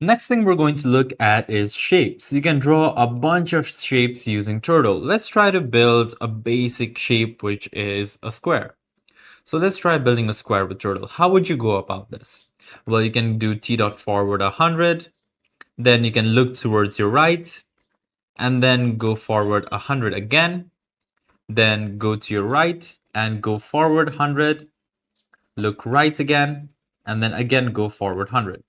Next thing we're going to look at is shapes. You can draw a bunch of shapes using Turtle. Let's try to build a basic shape, which is a square. So let's try building a square with Turtle. How would you go about this? Well, you can do t.forward 100, then you can look towards your right, and then go forward 100 again, then go to your right and go forward 100, look right again, and then again go forward 100.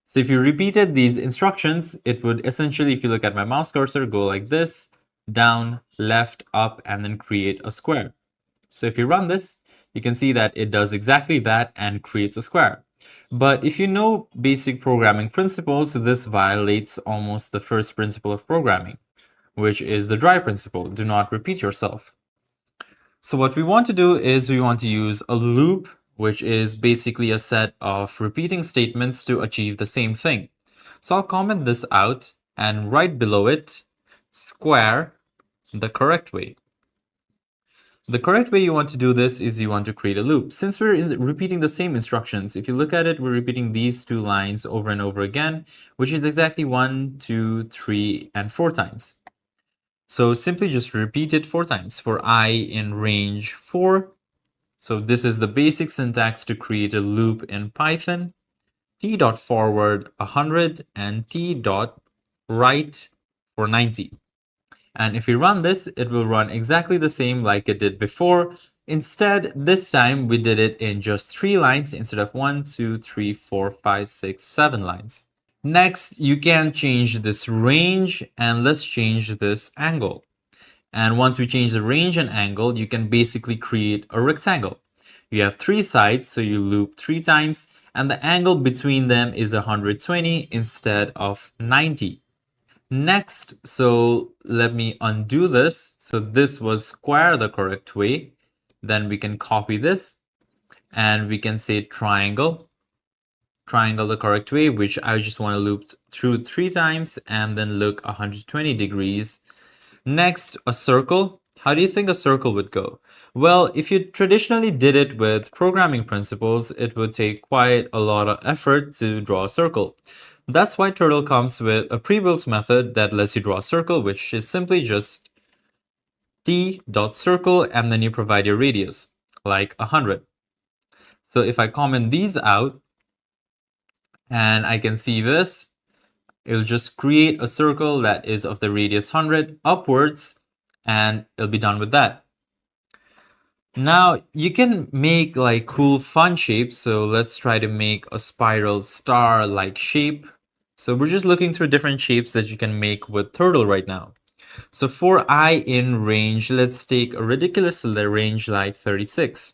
So if you repeated these instructions, it would essentially, if you look at my mouse cursor, go like this, down, left, up, and then create a square. So if you run this, you can see that it does exactly that and creates a square. But if you know basic programming principles, this violates almost the first principle of programming, which is the dry principle. Do not repeat yourself. So what we want to do is we want to use a loop, which is basically a set of repeating statements to achieve the same thing. So I'll comment this out and right below it, square the correct way. The correct way you want to do this is you want to create a loop. Since we're repeating the same instructions, if you look at it, we're repeating these two lines over and over again, which is exactly 1, 2, 3, and 4 times. So simply just repeat it 4 times for I in range 4. So this is the basic syntax to create a loop in Python. T.forward 100 and T.right for 90. And if we run this, it will run exactly the same like it did before. Instead, this time we did it in just 3 lines instead of 1, 2, 3, 4, 5, 6, 7 lines. Next, you can change this range and let's change this angle. And once we change the range and angle, you can basically create a rectangle. You have 3 sides, so you loop 3 times, and the angle between them is 120 instead of 90. Next, so let me undo this. So this was square the correct way. Then we can copy this and we can say triangle the correct way, which I just want to loop through 3 times and then look 120 degrees. Next, a circle. How do you think a circle would go? Well, if you traditionally did it with programming principles, it would take quite a lot of effort to draw a circle. That's why Turtle comes with a pre-built method that lets you draw a circle, which is simply just t.circle, and then you provide your radius, like 100. So if I comment these out, and I can see this, it'll just create a circle that is of the radius 100 upwards, and it'll be done with that. Now you can make like cool fun shapes. So let's try to make a spiral star like shape. So we're just looking through different shapes that you can make with Turtle right now. So for I in range, let's take a ridiculous range like 36.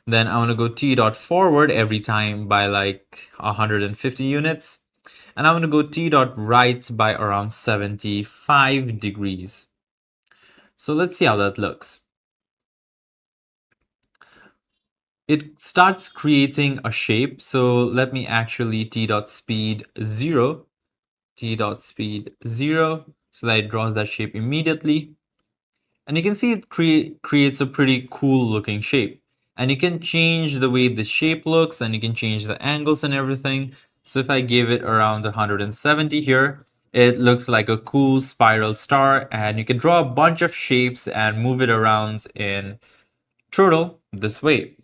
Then I want to go t.forward every time by like 150 units. And I want to go t.right by around 75 degrees. So let's see how that looks. It starts creating a shape. So let me actually t.speed 0, t.speed 0, so that it draws that shape immediately. And you can see it creates a pretty cool looking shape. And you can change the way the shape looks, and you can change the angles and everything. So if I give it around 170 here, it looks like a cool spiral star, and you can draw a bunch of shapes and move it around in Turtle this way.